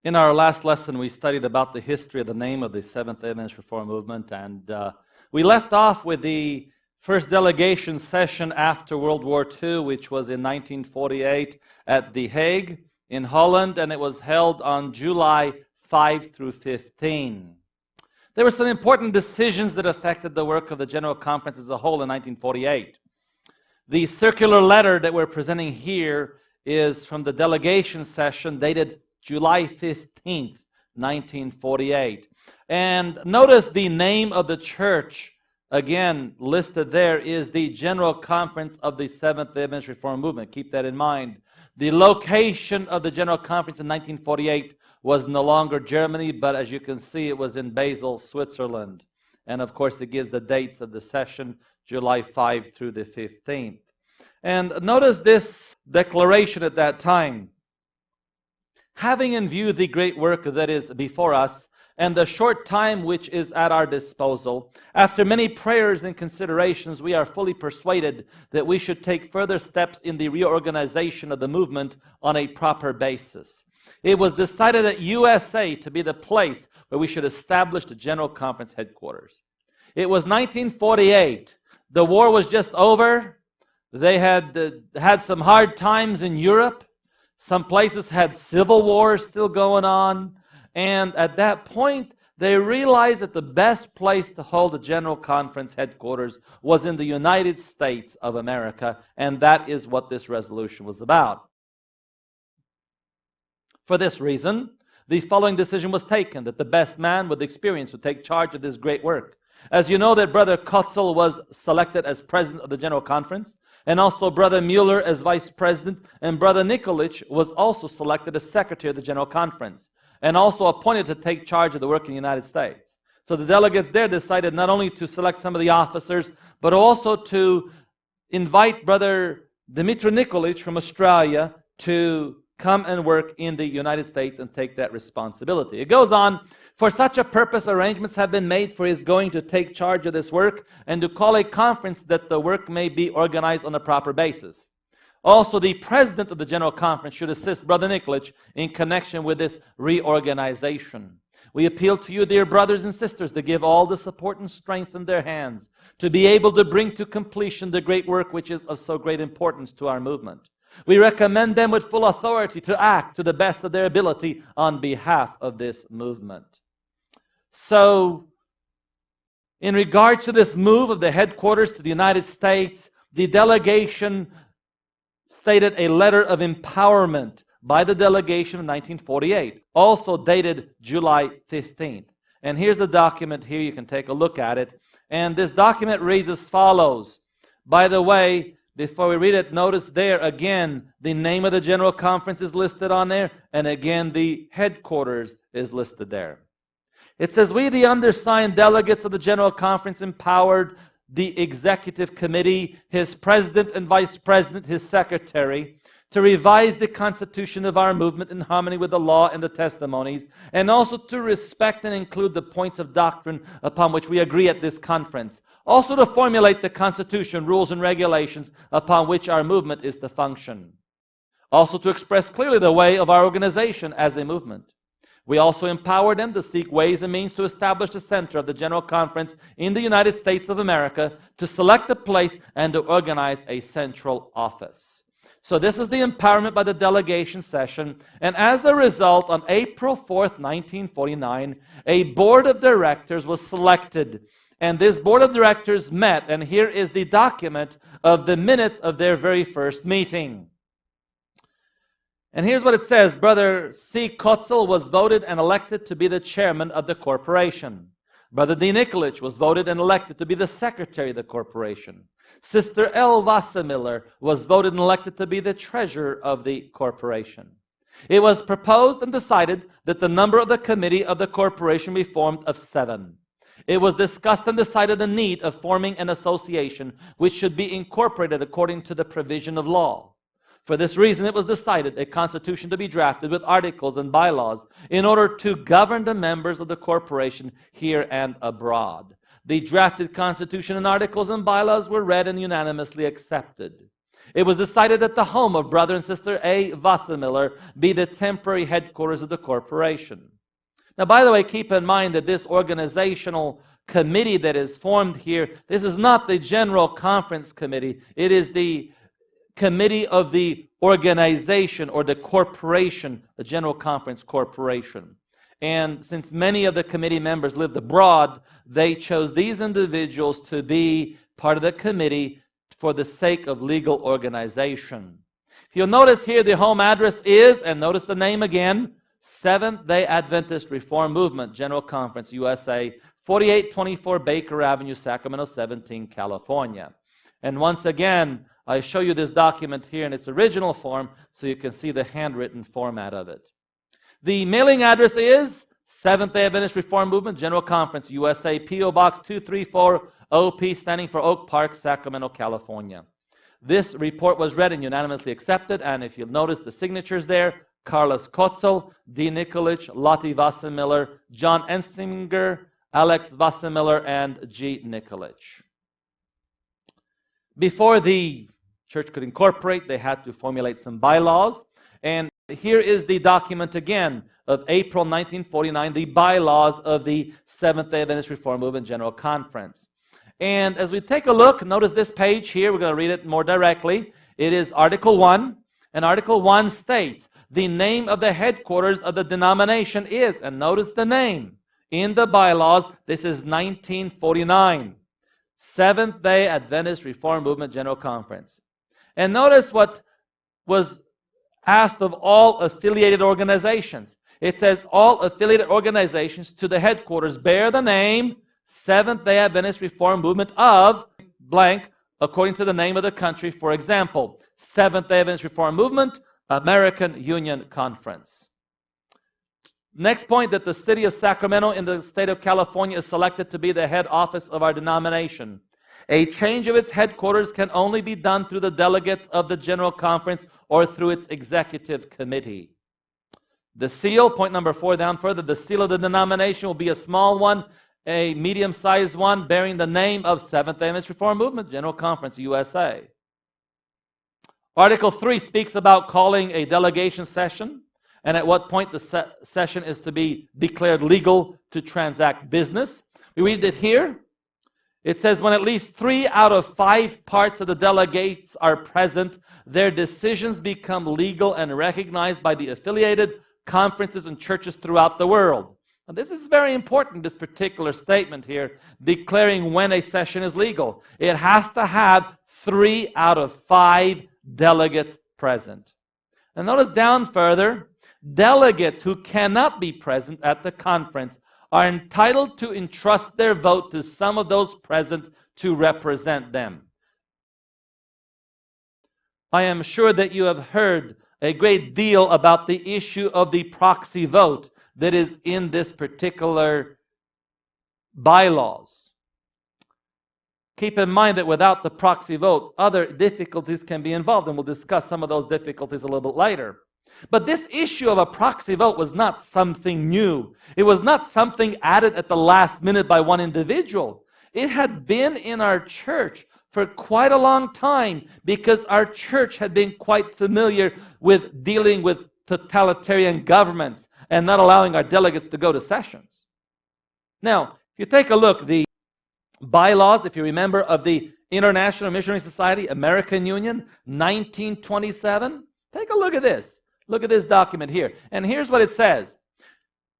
In our last lesson, we studied about the history of the name of the Seventh Adventist Reform Movement, and we left off with the first delegation session after World War II, which was in 1948 at The Hague in Holland, and it was held on July 5 through 15. There were some important decisions that affected the work of the General Conference as a whole in 1948. The circular letter that we're presenting here is from the delegation session dated July 15th, 1948. And notice the name of the church, again, listed there, is the General Conference of the Seventh Adventist Reform Movement. Keep that in mind. The location of the General Conference in 1948 was no longer Germany, but as you can see, it was in Basel, Switzerland. And of course, it gives the dates of the session, July 5 through the 15th. And notice this declaration at that time. Having in view the great work that is before us, and the short time which is at our disposal, after many prayers and considerations, we are fully persuaded that we should take further steps in the reorganization of the movement on a proper basis. It was decided at USA to be the place where we should establish the General Conference headquarters. It was 1948. The war was just over. They had some hard times in Europe. Some places had civil wars still going on. And at that point, they realized that the best place to hold a General Conference headquarters was in the United States of America. And that is what this resolution was about. For this reason, the following decision was taken, that the best man with experience would take charge of this great work. As you know, that Brother Kotzel was selected as president of the General Conference, and also Brother Mueller as vice president, and Brother Nikolic was also selected as secretary of the General Conference, and also appointed to take charge of the work in the United States. So the delegates there decided not only to select some of the officers, but also to invite Brother Dimitri Nikolic from Australia to come and work in the United States and take that responsibility. It goes on, for such a purpose, arrangements have been made for his going to take charge of this work and to call a conference that the work may be organized on a proper basis. Also, the president of the General Conference should assist Brother Nikolic in connection with this reorganization. We appeal to you, dear brothers and sisters, to give all the support and strength in their hands to be able to bring to completion the great work which is of so great importance to our movement. We recommend them with full authority to act to the best of their ability on behalf of this movement. So, in regards to this move of the headquarters to the United States, the delegation stated a letter of empowerment by the delegation of 1948, also dated July 15th. And here's the document here. You can take a look at it. And this document reads as follows. By the way, before we read it, notice there again, the name of the General Conference is listed on there, and again, the headquarters is listed there. It says, we, the undersigned delegates of the General Conference, empowered the Executive Committee, his President and Vice President, his Secretary, to revise the Constitution of our movement in harmony with the law and the testimonies, and also to respect and include the points of doctrine upon which we agree at this conference. Also to formulate the Constitution, rules, and regulations upon which our movement is to function. Also to express clearly the way of our organization as a movement. We also empower them to seek ways and means to establish the center of the General Conference in the United States of America, to select a place and to organize a central office. So this is the empowerment by the delegation session. And as a result, on April 4th, 1949, a board of directors was selected. And this board of directors met, and here is the document of the minutes of their very first meeting. And here's what it says. Brother C. Kotzel was voted and elected to be the chairman of the corporation. Brother D. Nikolic was voted and elected to be the secretary of the corporation. Sister L. Wassermiller was voted and elected to be the treasurer of the corporation. It was proposed and decided that the number of the committee of the corporation be formed of 7. It was discussed and decided the need of forming an association which should be incorporated according to the provision of law. For this reason, it was decided a constitution to be drafted with articles and bylaws in order to govern the members of the corporation here and abroad. The drafted constitution and articles and bylaws were read and unanimously accepted. It was decided that the home of Brother and Sister A. Wassermiller be the temporary headquarters of the corporation. Now, by the way, keep in mind that this organizational committee that is formed here, this is not the General Conference Committee. It is the committee of the organization or the corporation, the General Conference Corporation. And since many of the committee members lived abroad, they chose these individuals to be part of the committee for the sake of legal organization. If you'll notice here, the home address is, and notice the name again, Seventh-day Adventist Reform Movement, General Conference, USA, 4824 Baker Avenue, Sacramento, 17, California. And once again, I show you this document here in its original form so you can see the handwritten format of it. The mailing address is Seventh-day Adventist Reform Movement, General Conference, USA, P.O. Box 234, OP, standing for Oak Park, Sacramento, California. This report was read and unanimously accepted, and if you'll notice the signatures there, Carlos Kotzel, D. Nikolic, Lottie Wassermiller, John Ensinger, Alex Wassermiller, and G. Nikolic. Before the church could incorporate, they had to formulate some bylaws, and here is the document again of April 1949, the bylaws of the Seventh-day Adventist Reform Movement General Conference. And as we take a look, notice this page here, we're going to read it more directly. It is Article 1, and Article 1 states, the name of the headquarters of the denomination is, and notice the name, in the bylaws, this is 1949, Seventh-day Adventist Reform Movement General Conference. And notice what was asked of all affiliated organizations. It says all affiliated organizations to the headquarters bear the name Seventh-day Adventist Reform Movement of blank, according to the name of the country. For example, Seventh-day Adventist Reform Movement, American Union Conference. Next point, that the city of Sacramento in the state of California is selected to be the head office of our denomination. A change of its headquarters can only be done through the delegates of the General Conference or through its executive committee. The seal, point number 4 down further, the seal of the denomination will be a small one, a medium-sized one bearing the name of Seventh-day Adventist Reform Movement, General Conference, USA. Article 3 speaks about calling a delegation session and at what point the session is to be declared legal to transact business. We read it here. It says, when at least 3 out of 5 parts of the delegates are present, their decisions become legal and recognized by the affiliated conferences and churches throughout the world. Now, this is very important, this particular statement here, declaring when a session is legal. It has to have 3 out of 5 delegates present. And notice down further, delegates who cannot be present at the conference are entitled to entrust their vote to some of those present to represent them. I am sure that you have heard a great deal about the issue of the proxy vote that is in this particular bylaws. Keep in mind that without the proxy vote, other difficulties can be involved, and we'll discuss some of those difficulties a little bit later. But this issue of a proxy vote was not something new. It was not something added at the last minute by one individual. It had been in our church for quite a long time because our church had been quite familiar with dealing with totalitarian governments and not allowing our delegates to go to sessions. Now, if you take a look, the bylaws, if you remember, of the International Missionary Society, American Union, 1927, take a look at this. Look at this document here. And here's what it says.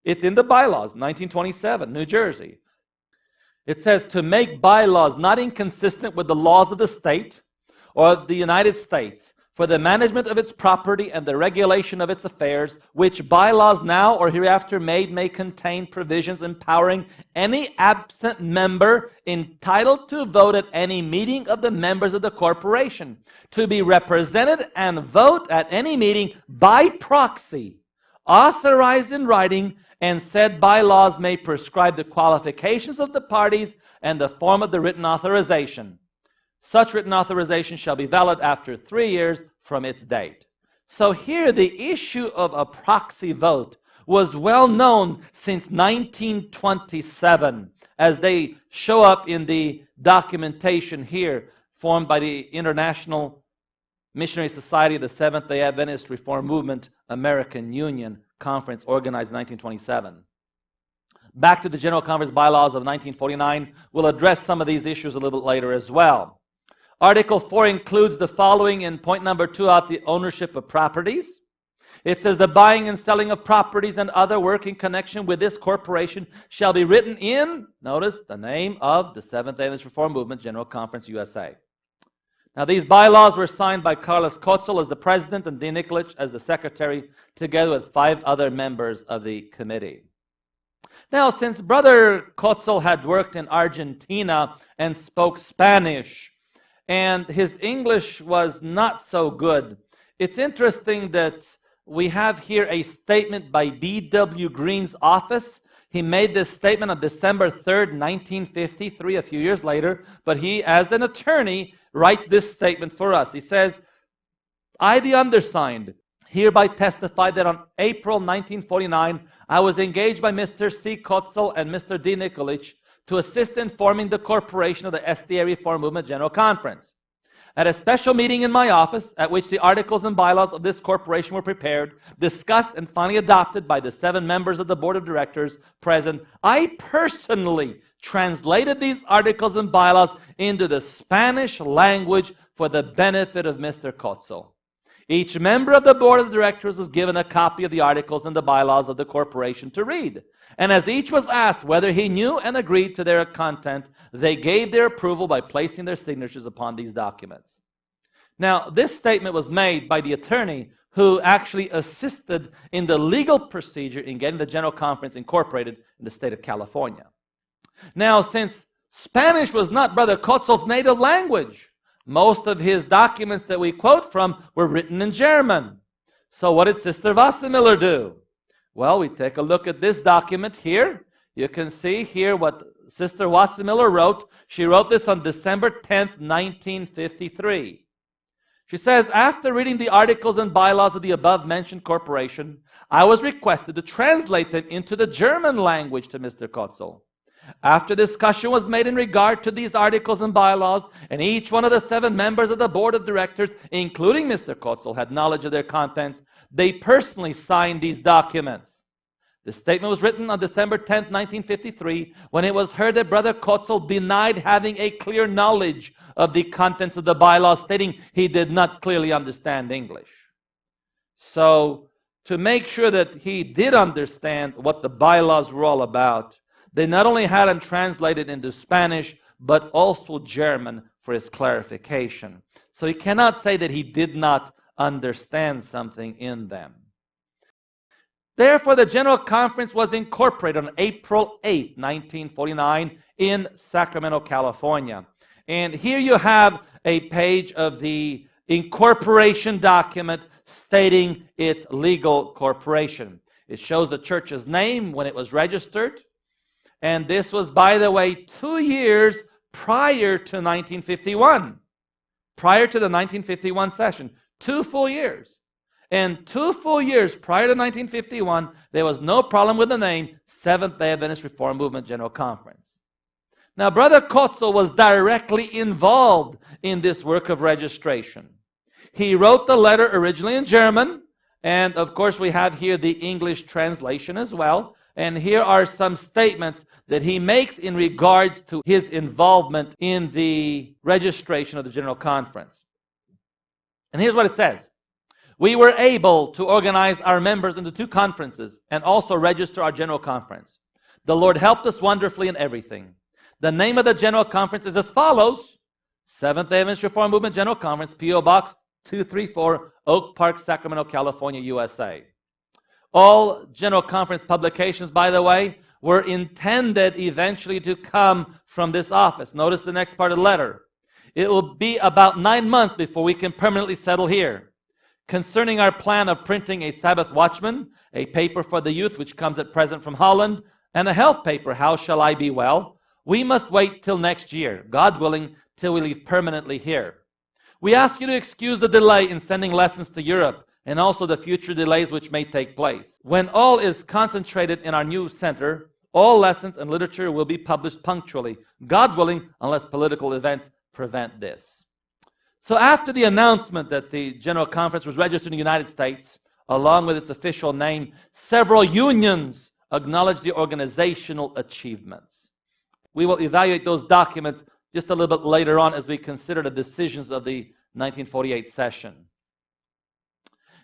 It's in the bylaws, 1927, New Jersey. It says to make bylaws not inconsistent with the laws of the state or the United States for the management of its property and the regulation of its affairs, which bylaws now or hereafter made may contain provisions empowering any absent member entitled to vote at any meeting of the members of the corporation to be represented and vote at any meeting by proxy, authorized in writing, and said bylaws may prescribe the qualifications of the parties and the form of the written authorization. Such written authorization shall be valid after 3 years from its date. So here the issue of a proxy vote was well known since 1927, as they show up in the documentation here formed by the International Missionary Society of the Seventh-day Adventist Reformed Movement American Union Conference, organized in 1927. Back to the General Conference bylaws of 1949. We'll address some of these issues a little bit later as well. Article 4 includes the following in point number 2 about the ownership of properties. It says the buying and selling of properties and other work in connection with this corporation shall be written in, notice, the name of the Seventh-day Adventist Reformed Movement General Conference USA. Now, these bylaws were signed by Carlos Kotzel as the president and Dean Nikolic as the secretary, together with 5 other members of the committee. Now, since Brother Kotzel had worked in Argentina and spoke Spanish, and his English was not so good, it's interesting that we have here a statement by B.W. Green's office. He made this statement on December 3rd, 1953, a few years later, but he, as an attorney, writes this statement for us. He says, I, the undersigned, hereby testify that on April 1949, I was engaged by Mr. C. Kotzel and Mr. D. Nikolic to assist in forming the corporation of the SDA Reform Movement General Conference. At a special meeting in my office, at which the articles and bylaws of this corporation were prepared, discussed, and finally adopted by the 7 members of the board of directors present, I personally translated these articles and bylaws into the Spanish language for the benefit of Mr. Kotzel. Each member of the board of directors was given a copy of the articles and the bylaws of the corporation to read. And as each was asked whether he knew and agreed to their content, they gave their approval by placing their signatures upon these documents. Now, this statement was made by the attorney who actually assisted in the legal procedure in getting the General Conference incorporated in the state of California. Now, since Spanish was not Brother Kotzel's native language, most of his documents that we quote from were written in German. So what did Sister Wassermiller do? Well, we take a look at this document here. You can see here what Sister Wassermiller wrote. She wrote this on December 10th, 1953. She says, after reading the articles and bylaws of the above-mentioned corporation, I was requested to translate them into the German language to Mr. Kotzel. After discussion was made in regard to these articles and bylaws, and each one of the 7 members of the board of directors, including Mr. Kotzel, had knowledge of their contents, they personally signed these documents. The statement was written on December 10th, 1953, when it was heard that Brother Kotzel denied having a clear knowledge of the contents of the bylaws, stating he did not clearly understand English. So, to make sure that he did understand what the bylaws were all about, they not only had him translated into Spanish, but also German for his clarification. So he cannot say that he did not understand something in them. Therefore, the General Conference was incorporated on April 8, 1949 in Sacramento, California. And here you have a page of the incorporation document stating its legal corporation. It shows the church's name when it was registered. And this was, by the way, 2 years prior to 1951. Prior to the 1951 session. 2 full years. And 2 full years prior to 1951, there was no problem with the name Seventh-day Adventist Reformed Movement General Conference. Now, Brother Kotzel was directly involved in this work of registration. He wrote the letter originally in German, and of course we have here the English translation as well. And here are some statements that he makes in regards to his involvement in the registration of the General Conference. And here's what it says. We were able to organize our members into 2 conferences and also register our General Conference. The Lord helped us wonderfully in everything. The name of the General Conference is as follows. Seventh-day Adventist Reformed Movement General Conference, P.O. Box 234, Oak Park, Sacramento, California, USA. All General Conference publications, by the way, were intended eventually to come from this office. Notice the next part of the letter. It will be about 9 months before we can permanently settle here. Concerning our plan of printing a Sabbath Watchman, a paper for the youth which comes at present from Holland, and a health paper, How Shall I Be Well? We must wait till next year, God willing, till we leave permanently here. We ask you to excuse the delay in sending lessons to Europe, and also the future delays which may take place. When all is concentrated in our new center, all lessons and literature will be published punctually, God willing, unless political events prevent this. So after the announcement that the General Conference was registered in the United States, along with its official name, several unions acknowledged the organizational achievements. We will evaluate those documents just a little bit later on as we consider the decisions of the 1948 session.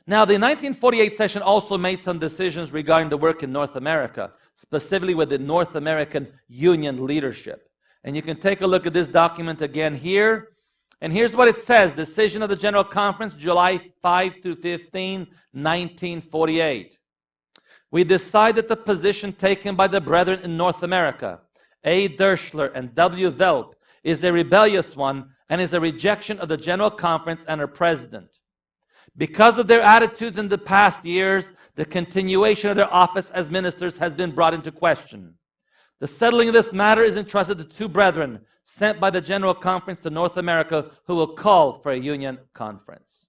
Now, the 1948 session also made some decisions regarding the work in North America, specifically with the North American Union leadership. And you can take a look at this document again here. And here's what it says. Decision of the General Conference, July 5 to 15, 1948. We decide that the position taken by the brethren in North America, A. Derschler and W. Velp, is a rebellious one and is a rejection of the General Conference and her president. Because of their attitudes in the past years, the continuation of their office as ministers has been brought into question. The settling of this matter is entrusted to two brethren sent by the General Conference to North America who will call for a union conference.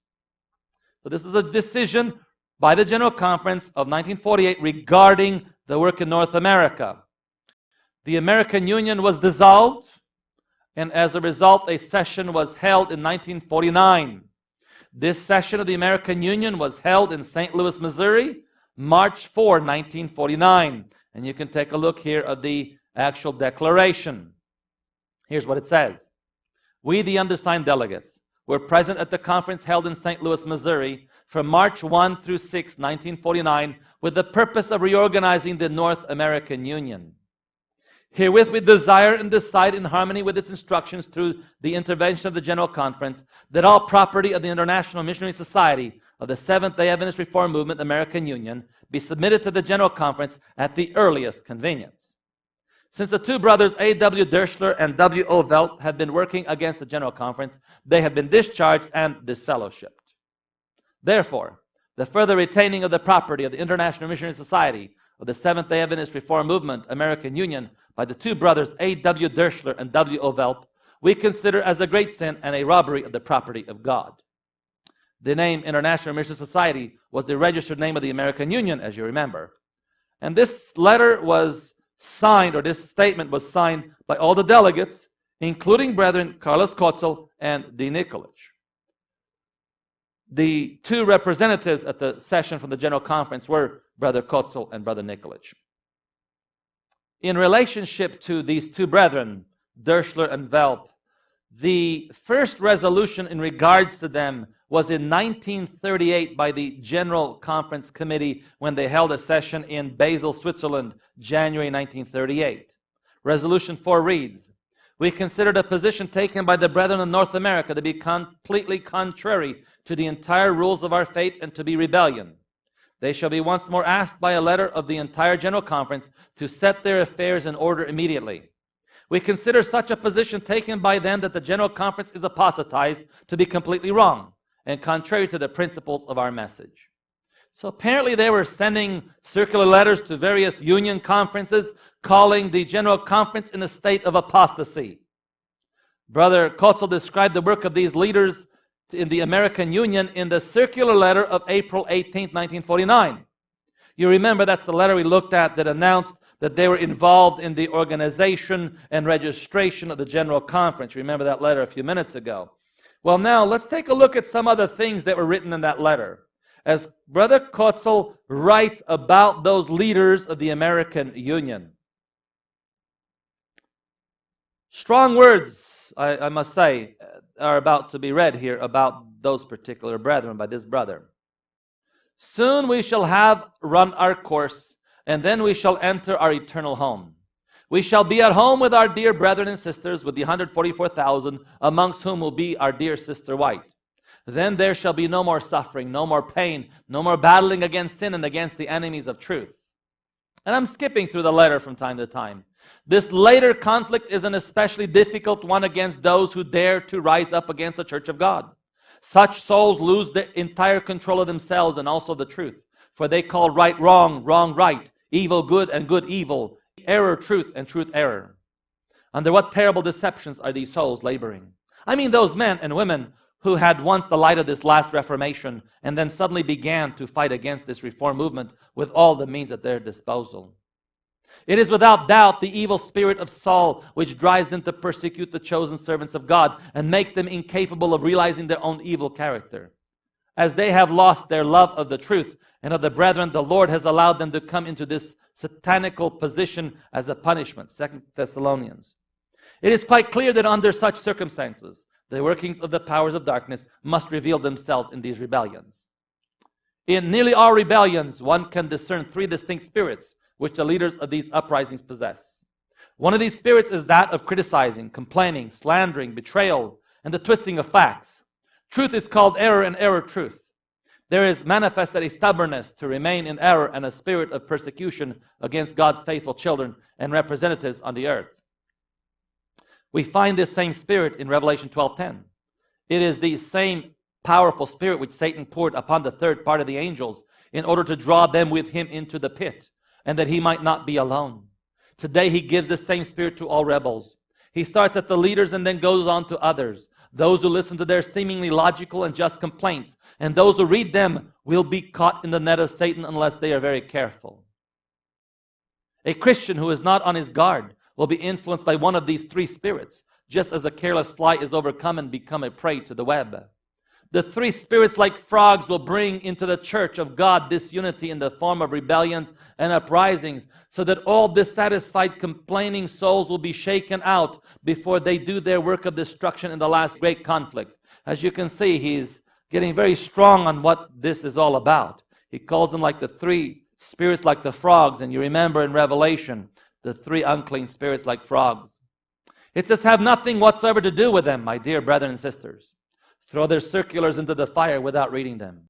So this is a decision by the General Conference of 1948 regarding the work in North America. The American Union was dissolved, and as a result, a session was held in 1949. This session of the American Union was held in St. Louis, Missouri, March 4, 1949. And you can take a look here at the actual declaration. Here's what it says. We, the undersigned delegates, were present at the conference held in St. Louis, Missouri, from March 1 through 6, 1949, with the purpose of reorganizing the North American Union. Herewith we desire and decide in harmony with its instructions through the intervention of the General Conference that all property of the International Missionary Society of the Seventh-day Adventist Reform Movement American Union be submitted to the General Conference at the earliest convenience. Since the two brothers A. W. Derschler and W. O. Velp have been working against the General Conference, they have been discharged and disfellowshipped. Therefore, the further retaining of the property of the International Missionary Society of the Seventh-day Adventist Reform Movement American Union by the two brothers A. W. Derschler and W. O. Velp, we consider as a great sin and a robbery of the property of God. The name International Missionary Society was the registered name of the American Union, as you remember. And this letter was signed, or this statement was signed by all the delegates, including brethren Carlos Kotzel and D. Nikolic. The two representatives at the session from the General Conference were Brother Kotzel and Brother Nikolic. In relationship to these two brethren, Derschler and Velp, the first resolution in regards to them was in 1938 by the General Conference Committee when they held a session in Basel, Switzerland, January 1938. Resolution 4 reads, we consider the position taken by the brethren in North America to be completely contrary to the entire rules of our faith and to be rebellion. They shall be once more asked by a letter of the entire General Conference to set their affairs in order immediately. We consider such a position taken by them that the General Conference is apostatized to be completely wrong and contrary to the principles of our message. So apparently they were sending circular letters to various union conferences calling the General Conference in a state of apostasy. Brother Kotzel described the work of these leaders in the American Union in the circular letter of April 18, 1949. You remember that's the letter we looked at that announced that they were involved in the organization and registration of the General Conference. Remember that letter a few minutes ago. Well, now let's take a look at some other things that were written in that letter. As Brother Kotzel writes about those leaders of the American Union. Strong words, I must say, are about to be read here about those particular brethren by this brother. Soon we shall have run our course, and then we shall enter our eternal home. We shall be at home with our dear brethren and sisters, with the 144,000, amongst whom will be our dear sister White. Then there shall be no more suffering, no more pain, no more battling against sin and against the enemies of truth. And I'm skipping through the letter from time to time. This later conflict is an especially difficult one against those who dare to rise up against the Church of God. Such souls lose the entire control of themselves and also the truth, for they call right wrong, wrong right, evil good and good evil, error truth and truth error. Under what terrible deceptions are these souls laboring? I mean those men and women who had once the light of this last Reformation and then suddenly began to fight against this reform movement with all the means at their disposal. It is without doubt the evil spirit of Saul which drives them to persecute the chosen servants of God and makes them incapable of realizing their own evil character. As they have lost their love of the truth and of the brethren, the Lord has allowed them to come into this satanical position as a punishment. 2 Thessalonians. It is quite clear that under such circumstances, the workings of the powers of darkness must reveal themselves in these rebellions. In nearly all rebellions, one can discern three distinct spirits which the leaders of these uprisings possess. One of these spirits is that of criticizing, complaining, slandering, betrayal, and the twisting of facts. Truth is called error and error truth. There is manifested a stubbornness to remain in error and a spirit of persecution against God's faithful children and representatives on the earth. We find this same spirit in Revelation 12:10. It is the same powerful spirit which Satan poured upon the third part of the angels in order to draw them with him into the pit, and that he might not be alone. Today he gives the same spirit to all rebels. He starts at the leaders and then goes on to others. Those who listen to their seemingly logical and just complaints, and those who read them will be caught in the net of Satan unless they are very careful. A Christian who is not on his guard will be influenced by one of these three spirits, just as a careless fly is overcome and become a prey to the web. The three spirits, like frogs, will bring into the church of God disunity in the form of rebellions and uprisings, so that all dissatisfied, complaining souls will be shaken out before they do their work of destruction in the last great conflict. As you can see, he's getting very strong on what this is all about. He calls them like the three spirits like the frogs, and you remember in Revelation, the three unclean spirits like frogs. It says, have nothing whatsoever to do with them, my dear brethren and sisters. Throw their circulars into the fire without reading them.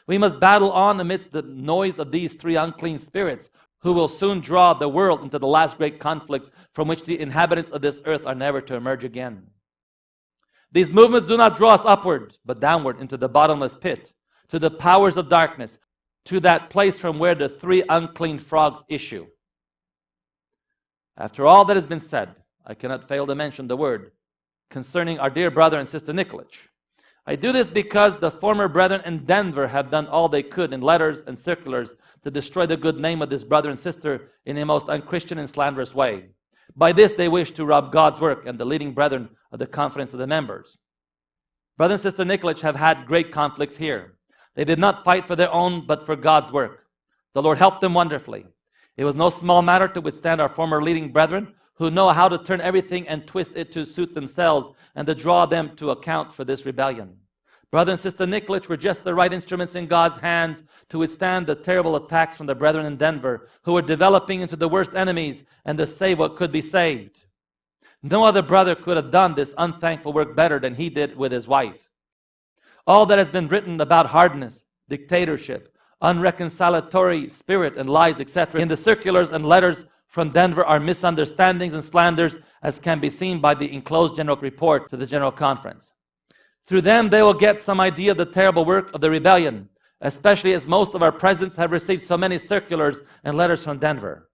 We must battle on amidst the noise of these three unclean spirits, who will soon draw the world into the last great conflict from which the inhabitants of this earth are never to emerge again. These movements do not draw us upward, but downward into the bottomless pit, to the powers of darkness, to that place from where the three unclean frogs issue. After all that has been said, I cannot fail to mention the word concerning our dear brother and sister Nicholich. I do this because the former brethren in Denver have done all they could in letters and circulars to destroy the good name of this brother and sister in a most unchristian and slanderous way. By this they wish to rob God's work and the leading brethren of the confidence of the members. Brother and sister Nicholich have had great conflicts here. They did not fight for their own, but for God's work. The Lord helped them wonderfully. It was no small matter to withstand our former leading brethren, who know how to turn everything and twist it to suit themselves and to draw them to account for this rebellion. Brother and sister Nicholich were just the right instruments in God's hands to withstand the terrible attacks from the brethren in Denver, who were developing into the worst enemies, and to save what could be saved. No other brother could have done this unthankful work better than he did with his wife. All that has been written about hardness, dictatorship, unreconcilatory spirit, and lies, etc., in the circulars and letters from Denver are misunderstandings and slanders, as can be seen by the enclosed general report to the General Conference. Through them, they will get some idea of the terrible work of the rebellion, especially as most of our presidents have received so many circulars and letters from Denver.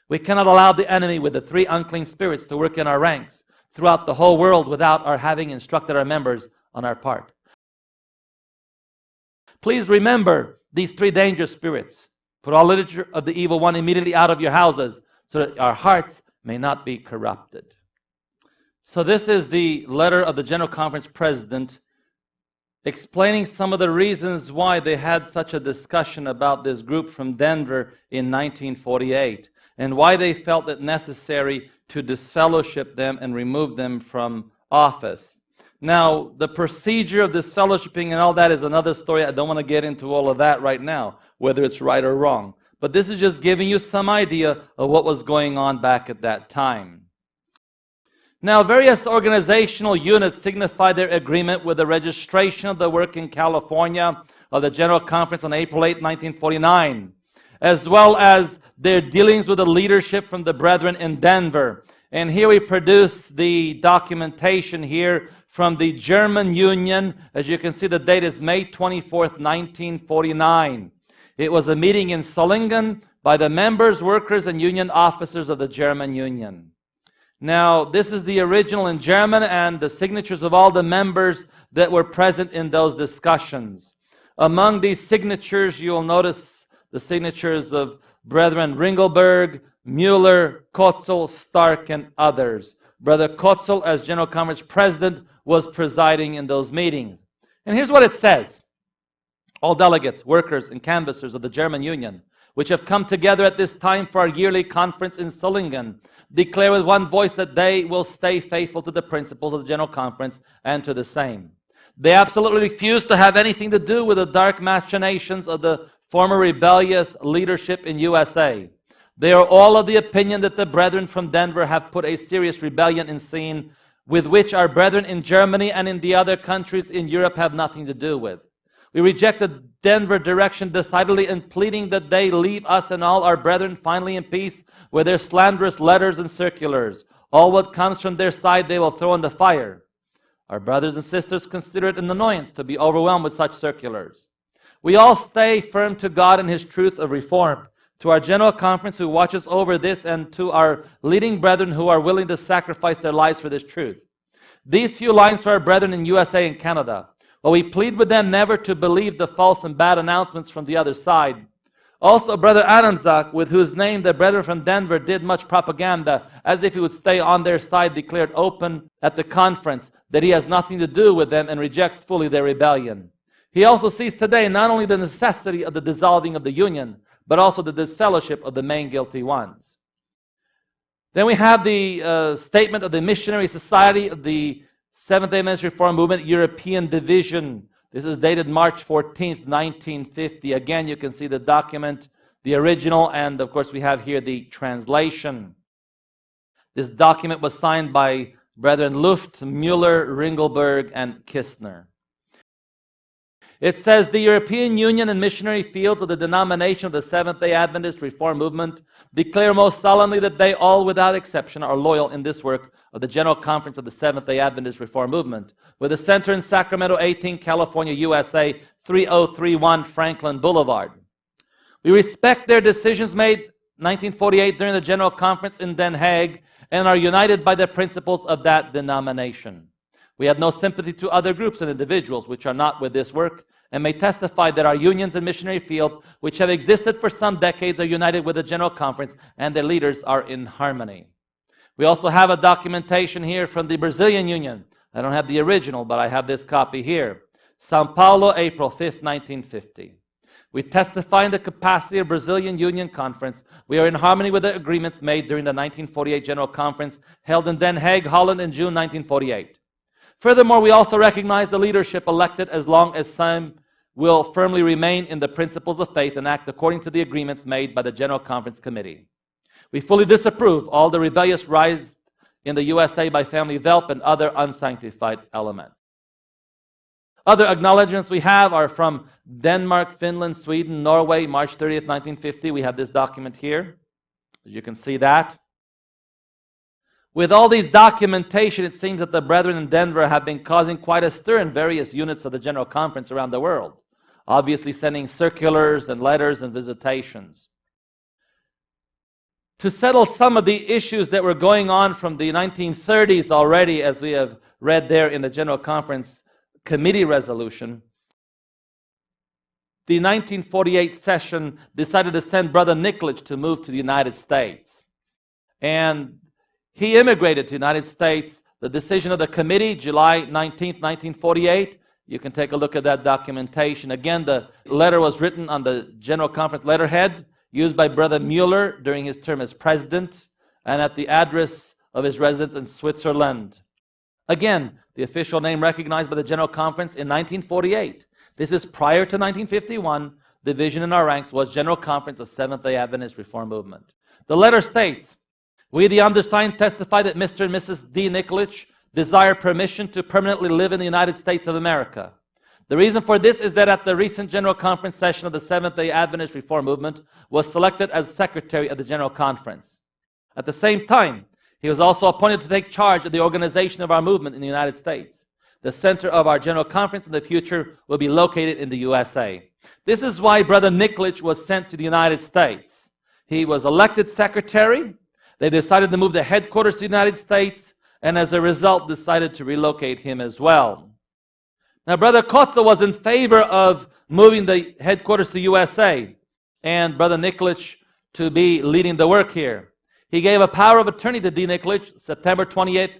We cannot allow the enemy with the three unclean spirits to work in our ranks throughout the whole world without our having instructed our members on our part. Please remember these three dangerous spirits. Put all literature of the evil one immediately out of your houses, so that our hearts may not be corrupted. So this is the letter of the General Conference President explaining some of the reasons why they had such a discussion about this group from Denver in 1948, and why they felt it necessary to disfellowship them and remove them from office. Now, the procedure of disfellowshipping and all that is another story. I don't want to get into all of that right now, whether it's right or wrong. But this is just giving you some idea of what was going on back at that time. Now, various organizational units signified their agreement with the registration of the work in California of the General Conference on April 8, 1949, as well as their dealings with the leadership from the brethren in Denver. And here we produce the documentation here from the German Union. As you can see, the date is May 24th, 1949. It was a meeting in Solingen by the members, workers, and union officers of the German Union. Now, this is the original in German and the signatures of all the members that were present in those discussions. Among these signatures, you'll notice the signatures of Brethren Ringelberg, Mueller, Kotzel, Stark, and others. Brother Kotzel, as General Conference President, was presiding in those meetings. And here's what it says. All delegates, workers, and canvassers of the German Union, which have come together at this time for our yearly conference in Solingen, declare with one voice that they will stay faithful to the principles of the General Conference and to the same. They absolutely refuse to have anything to do with the dark machinations of the former rebellious leadership in USA. They are all of the opinion that the brethren from Denver have put a serious rebellion in scene with which our brethren in Germany and in the other countries in Europe have nothing to do with. We reject the Denver direction decidedly and pleading that they leave us and all our brethren finally in peace with their slanderous letters and circulars. All what comes from their side they will throw in the fire. Our brothers and sisters consider it an annoyance to be overwhelmed with such circulars. We all stay firm to God and His truth of reform, to our General Conference who watches over this, and to our leading brethren who are willing to sacrifice their lives for this truth. These few lines for our brethren in USA and Canada. Well, we plead with them never to believe the false and bad announcements from the other side. Also, Brother Adamczak, with whose name the brethren from Denver did much propaganda, as if he would stay on their side, declared open at the conference that he has nothing to do with them and rejects fully their rebellion. He also sees today not only the necessity of the dissolving of the Union, but also the disfellowship of the main guilty ones. Then we have the statement of the Missionary Society of the Seventh-day Adventist Reform Movement European Division. This is dated March 14th, 1950. Again, you can see the document, the original, and of course we have here the translation. This document was signed by Brethren Luft, Mueller, Ringelberg, and Kistner. It says, the European Union and missionary fields of the denomination of the Seventh-day Adventist Reform Movement declare most solemnly that they all, without exception, are loyal in this work of the General Conference of the Seventh-day Adventist Reform Movement, with a center in Sacramento, 18, California, USA, 3031 Franklin Boulevard. We respect their decisions made 1948 during the General Conference in Den Haag and are united by the principles of that denomination. We have no sympathy to other groups and individuals which are not with this work, and may testify that our unions and missionary fields, which have existed for some decades, are united with the General Conference, and their leaders are in harmony. We also have a documentation here from the Brazilian Union. I don't have the original, but I have this copy here. São Paulo, April 5th, 1950. We testify in the capacity of Brazilian Union Conference. We are in harmony with the agreements made during the 1948 General Conference held in Den Haag, Holland in June 1948. Furthermore, we also recognize the leadership elected as long as some will firmly remain in the principles of faith and act according to the agreements made by the General Conference Committee. We fully disapprove all the rebellious rise in the USA by family Velp and other unsanctified elements. Other acknowledgments we have are from Denmark, Finland, Sweden, Norway, March 30th, 1950. We have this document here. As you can see that. With all these documentation, it seems that the brethren in Denver have been causing quite a stir in various units of the General Conference around the world, obviously sending circulars and letters and visitations. To settle some of the issues that were going on from the 1930s already, as we have read there in the General Conference Committee resolution, the 1948 session decided to send Brother Nikolic to move to the United States. And he immigrated to the United States. The decision of the committee, July 19th, 1948, you can take a look at that documentation. Again, the letter was written on the General Conference letterhead, used by Brother Mueller during his term as president, and at the address of his residence in Switzerland. Again, the official name recognized by the General Conference in 1948. This is prior to 1951. Division in our ranks was General Conference of Seventh-day Adventist Reform Movement. The letter states, we, the undersigned, testify that Mr. and Mrs. D. Nikolic desire permission to permanently live in the United States of America. The reason for this is that at the recent General Conference session of the Seventh-day Adventist Reform Movement was selected as Secretary of the General Conference. At the same time, he was also appointed to take charge of the organization of our movement in the United States. The center of our General Conference in the future will be located in the USA. This is why Brother Nikolic was sent to the United States. He was elected Secretary. They decided to move the headquarters to the United States, and as a result, decided to relocate him as well. Now, Brother Kotzel was in favor of moving the headquarters to USA, and Brother Nikolic to be leading the work here. He gave a power of attorney to D. Nikolic, September 28,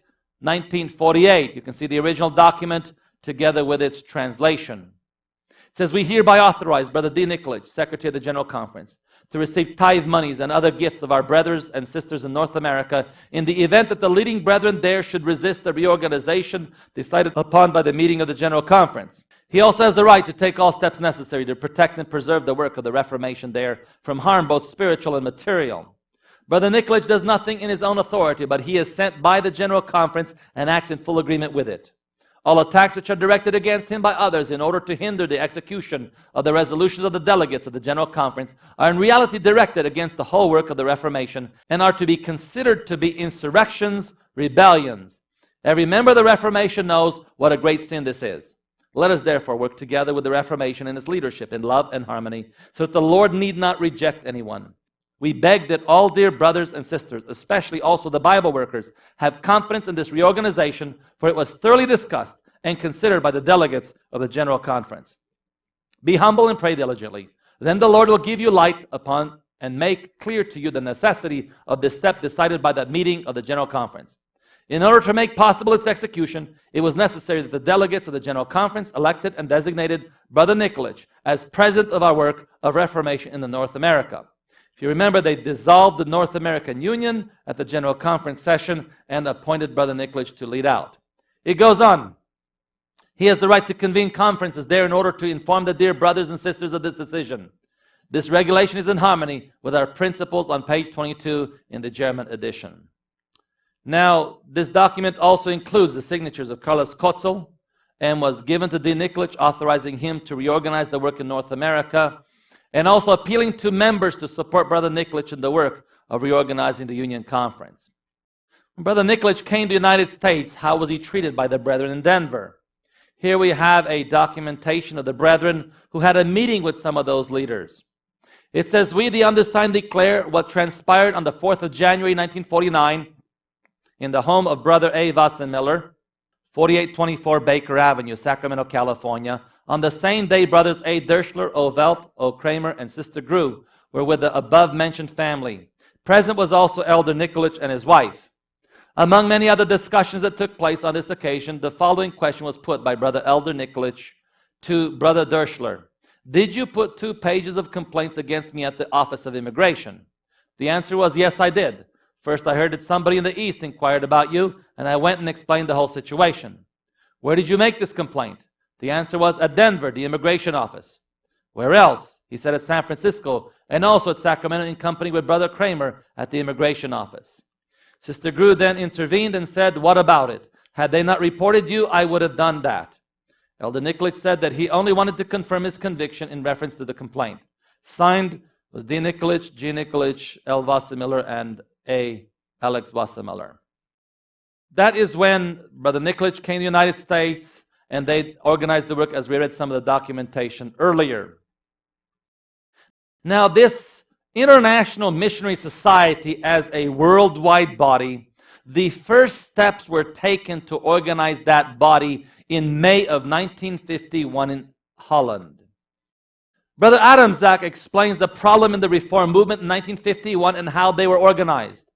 1948. You can see the original document together with its translation. It says, we hereby authorize Brother D. Nikolic, Secretary of the General Conference, to receive tithe monies and other gifts of our brothers and sisters in North America in the event that the leading brethren there should resist the reorganization decided upon by the meeting of the General Conference. He also has the right to take all steps necessary to protect and preserve the work of the Reformation there from harm, both spiritual and material. Brother Nikolic does nothing in his own authority, but he is sent by the General Conference and acts in full agreement with it. All attacks which are directed against him by others in order to hinder the execution of the resolutions of the delegates of the General Conference are in reality directed against the whole work of the Reformation and are to be considered to be insurrections, rebellions. Every member of the Reformation knows what a great sin this is. Let us therefore work together with the Reformation and its leadership in love and harmony, so that the Lord need not reject anyone. We beg that all dear brothers and sisters, especially also the Bible workers, have confidence in this reorganization, for it was thoroughly discussed and considered by the delegates of the General Conference. Be humble and pray diligently. Then the Lord will give you light upon and make clear to you the necessity of this step decided by that meeting of the General Conference. In order to make possible its execution, it was necessary that the delegates of the General Conference elected and designated Brother Nikolic as president of our work of Reformation in North America. If you remember, they dissolved the North American Union at the General Conference session and appointed Brother Nikolic to lead out. It goes on. He has the right to convene conferences there in order to inform the dear brothers and sisters of this decision. This regulation is in harmony with our principles on page 22 in the German edition. Now, this document also includes the signatures of Carlos Kotzel and was given to D. Nikolic, authorizing him to reorganize the work in North America, and also appealing to members to support Brother Nikolic in the work of reorganizing the Union Conference. When Brother Nikolic came to the United States, how was he treated by the brethren in Denver? Here we have a documentation of the brethren who had a meeting with some of those leaders. It says, we, the undersigned, declare what transpired on the 4th of January, 1949, in the home of Brother A. Wassermiller, 4824 Baker Avenue, Sacramento, California. On the same day, brothers A. Derschler, O. Velp, O. Kramer, and Sister Grew were with the above-mentioned family. Present was also Elder Nikolic and his wife. Among many other discussions that took place on this occasion, the following question was put by Brother Elder Nikolic to Brother Derschler. Did you put 2 pages of complaints against me at the Office of Immigration? The answer was, yes, I did. First, I heard that somebody in the East inquired about you, and I went and explained the whole situation. Where did you make this complaint? The answer was at Denver, the immigration office. Where else? He said at San Francisco, and also at Sacramento in company with Brother Kramer at the immigration office. Sister Grew then intervened and said, what about it? Had they not reported you, I would have done that. Elder Nikolic said that he only wanted to confirm his conviction in reference to the complaint. Signed was D. Nikolic, G. Nikolic, L. Wassermiller, and A. Alex Wassermiller. That is when Brother Nikolic came to the United States, and they organized the work as we read some of the documentation earlier. Now, this International Missionary Society as a worldwide body, the first steps were taken to organize that body in May of 1951 in Holland. Brother Adamczak explains the problem in the Reform movement in 1951 and how they were organized.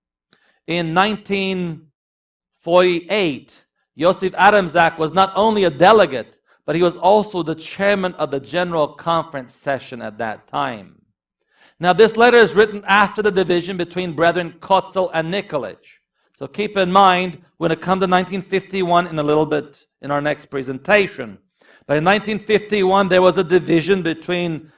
In 1948, Joseph Adamczak was not only a delegate, but he was also the chairman of the General Conference session at that time. Now, this letter is written after the division between Brethren Kotzel and Nikolic. So keep in mind when it comes to 1951 in a little bit in our next presentation. But in 1951, there was a division between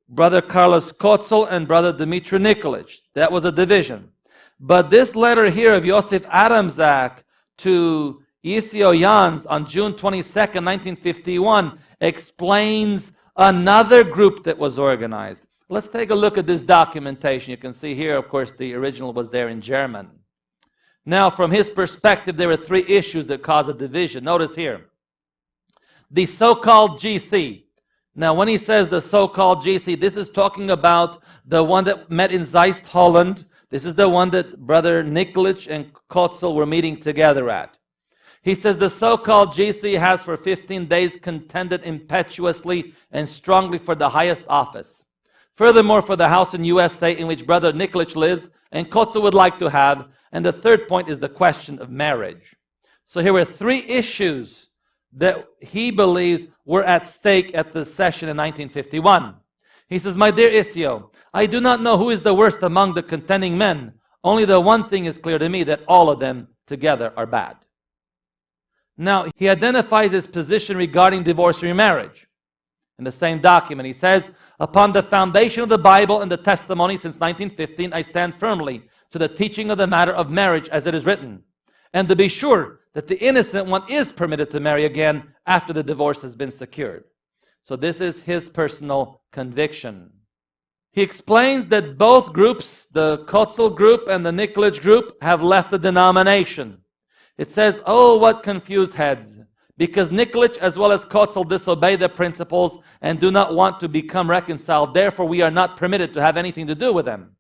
Brother Carlos Kotzel and Brother Dmitry Nikolic. That was a division. But this letter here of Joseph Adamczak to Yisio Jans on June 22nd, 1951 explains another group that was organized. Let's take a look at this documentation. You can see here, of course, the original was there in German. Now, from his perspective, there were 3 issues that caused a division. Notice here, the so-called GC. Now, when he says the so-called GC, this is talking about the one that met in Zeist, Holland. This is the one that Brother Nikolic and Kotzel were meeting together at. He says the so-called GC has for 15 days contended impetuously and strongly for the highest office. Furthermore, for the house in USA in which Brother Nikolic lives and Kotzel would like to have. And the third point is the question of marriage. So here were three issues that he believes were at stake at the session in 1951. He says, "My dear Isio, I do not know who is the worst among the contending men. Only the one thing is clear to me, that all of them together are bad." Now, he identifies his position regarding divorce and remarriage. In the same document, he says, "Upon the foundation of the Bible and the testimony since 1915, I stand firmly to the teaching of the matter of marriage as it is written, and to be sure that the innocent one is permitted to marry again after the divorce has been secured." So this is his personal conviction. He explains that both groups, the Kotzel group and the Nikolic group, have left the denomination. It says, "Oh, what confused heads, because Nikolic as well as Kotzel disobey the principles and do not want to become reconciled. Therefore, we are not permitted to have anything to do with them.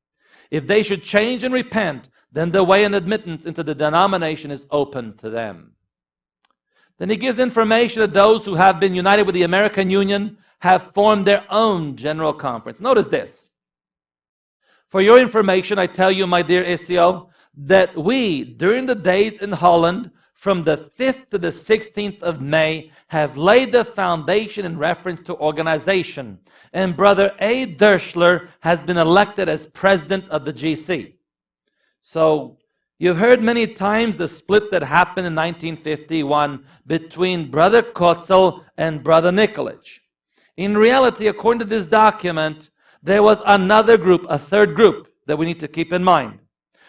If they should change and repent, then the way and admittance into the denomination is open to them." Then he gives information that those who have been united with the American Union have formed their own general conference. Notice this. "For your information, I tell you, my dear Isio, that we, during the days in Holland, from the 5th to the 16th of May, have laid the foundation in reference to organization, and Brother A. Derschler has been elected as president of the GC." So, you've heard many times the split that happened in 1951 between Brother Kotzel and Brother Nikolic. In reality, according to this document, there was another group, a third group, that we need to keep in mind.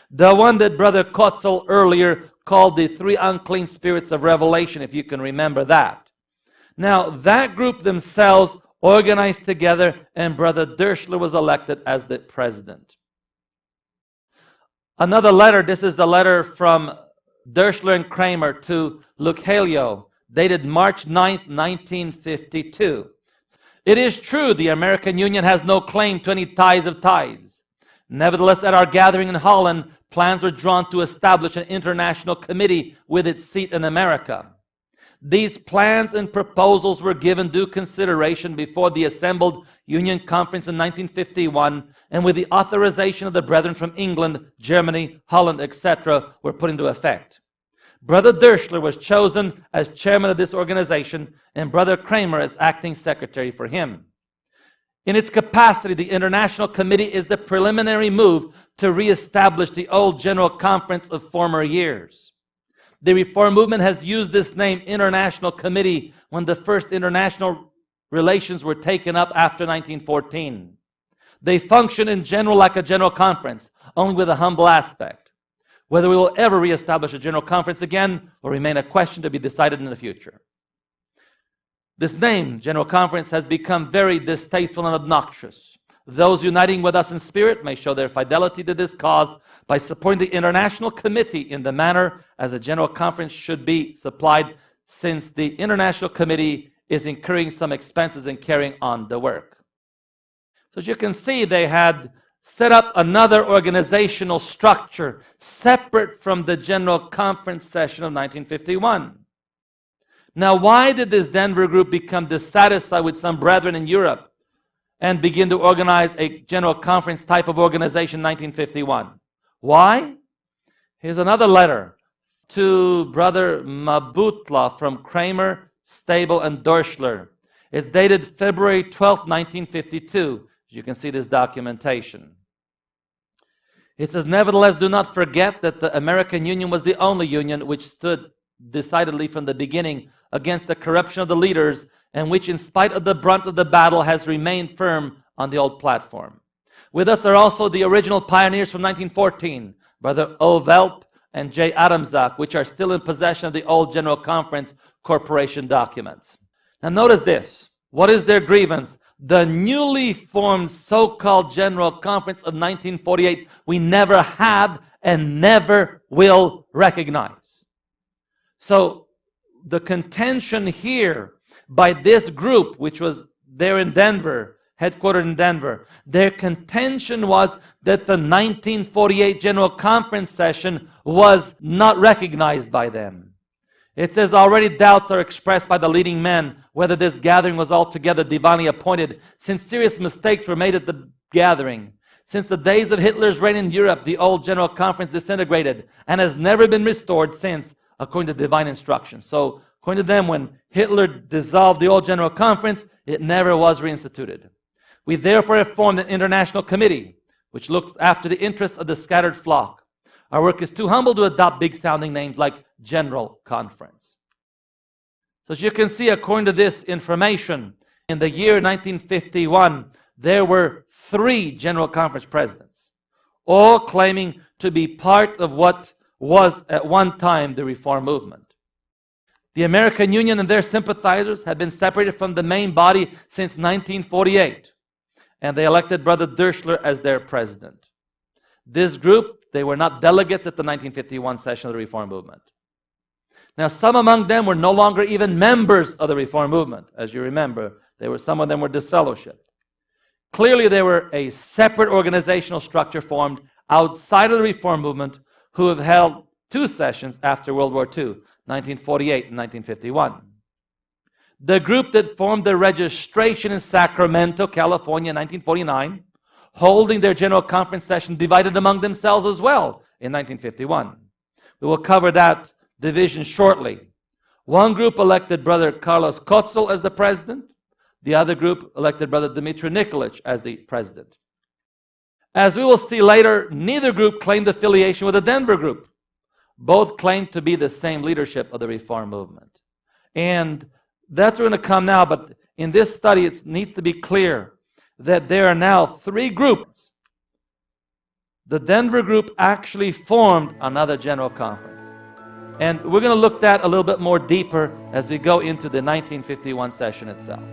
The one that Brother Kotzel earlier called the three unclean spirits of Revelation, if you can remember that. Now, that group themselves organized together, and Brother Derschler was elected as the president. Another letter, this is the letter from Derschler and Kramer to Lucelio, dated March 9th, 1952. "It is true the American Union has no claim to any ties of tithes. Nevertheless, at our gathering in Holland, plans were drawn to establish an international committee with its seat in America. These plans and proposals were given due consideration before the assembled Union Conference in 1951, and with the authorization of the brethren from England, Germany, Holland, etc., were put into effect. Brother Derschler was chosen as chairman of this organization, and Brother Kramer as acting secretary for him. In its capacity, the International Committee is the preliminary move to reestablish the old General Conference of former years. The Reform movement has used this name, International Committee, when the first international relations were taken up after 1914. They function in general like a general conference, only with a humble aspect. Whether we will ever reestablish a general conference again will remain a question to be decided in the future. This name, General Conference, has become very distasteful and obnoxious. Those uniting with us in spirit may show their fidelity to this cause by supporting the International Committee in the manner as a General Conference should be supplied, since the International Committee is incurring some expenses in carrying on the work. So as you can see, they had set up another organizational structure separate from the General Conference session of 1951. Now, why did this Denver group become dissatisfied with some brethren in Europe and begin to organize a General Conference type of organization in 1951? Why? Here's another letter to Brother Mabutla from Kramer, Stable, and Derschler. It's dated February 12, 1952. You can see this documentation. It says, "Nevertheless, do not forget that the American Union was the only union which stood decidedly from the beginning against the corruption of the leaders, and which, in spite of the brunt of the battle, has remained firm on the old platform. With us are also the original pioneers from 1914, Brother O. Velp and J. Adamczak, which are still in possession of the old General Conference Corporation documents." Now notice this. What is their grievance? The newly formed so-called General Conference of 1948 we never have and never will recognize. So the contention here by this group, which was there in Denver, headquartered in Denver, their contention was that the 1948 General Conference session was not recognized by them. It says, already doubts are expressed by the leading men whether this gathering was altogether divinely appointed, since serious mistakes were made at the gathering. Since the days of Hitler's reign in Europe, the old General Conference disintegrated and has never been restored since, according to divine instructions. So, according to them, when Hitler dissolved the old General Conference, it never was reinstituted. We therefore have formed an international committee which looks after the interests of the scattered flock. Our work is too humble to adopt big-sounding names like General Conference. So as you can see, according to this information, in the year 1951, there were 3 General Conference presidents, all claiming to be part of what was at one time the Reform movement. The American Union and their sympathizers had been separated from the main body since 1948, and they elected Brother Derschler as their president. This group, they were not delegates at the 1951 session of the Reform movement. Now, some among them were no longer even members of the Reform movement. As you remember, some of them were disfellowshipped. Clearly, they were a separate organizational structure formed outside of the Reform movement who have held 2 sessions after World War II, 1948 and 1951. The group that formed the registration in Sacramento, California in 1949, holding their General Conference session divided among themselves as well in 1951. We will cover that division shortly. One group elected Brother Carlos Kotzel as the president. The other group elected Brother Dmitry Nikolic as the president. As we will see later, neither group claimed affiliation with the Denver group. Both claimed to be the same leadership of the Reform movement. And that's where we're going to come now, but in this study it needs to be clear that there are now 3 groups. The Denver group actually formed another General Conference. And we're going to look at that a little bit more deeper as we go into the 1951 session itself.